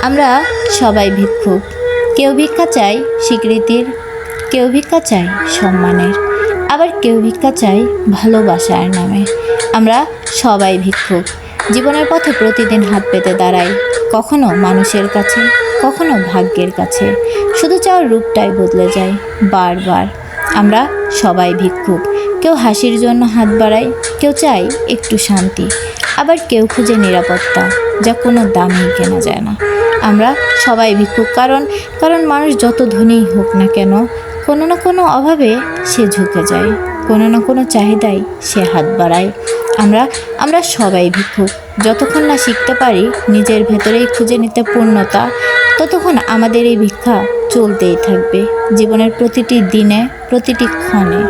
আমরা সবাই ভিক্ষুক। কেউ ভিক্ষা চায় স্বীকৃতির, কেউ ভিক্ষা চায় সম্মানের, আবার কেউ ভিক্ষা চায় ভালোবাসার নামে। আমরা সবাই ভিক্ষুক। জীবনের পথে প্রতিদিন হাত পেতে দাঁড়াই, কখনো মানুষের কাছে, কখনো ভাগ্যের কাছে। শুধু চাওয়ার রূপটাই বদলে যায় বারবার। আমরা সবাই ভিক্ষুক। কেউ হাসির জন্য হাত বাড়ায়, কেউ চায় একটু শান্তি, আবার কেউ খুঁজে নিরাপত্তা, যা কোনো দামেই কেনা যায় না। আমরা সবাই ভিক্ষুক, কারণ মানুষ যত ধনীই হোক না কেন, কোনো না কোনো অভাবে সে ঝুঁকে যায়, কোনো না কোনো চাহিদায় সে হাত বাড়ায়। আমরা সবাই ভিক্ষুক। যতক্ষণ না শিখতে পারি নিজের ভেতরেই খুঁজে নিতে পূর্ণতা, ততক্ষণ আমাদের এই ভিক্ষা চলতেই থাকবে জীবনের প্রতিটি দিনে, প্রতিটি ক্ষণে।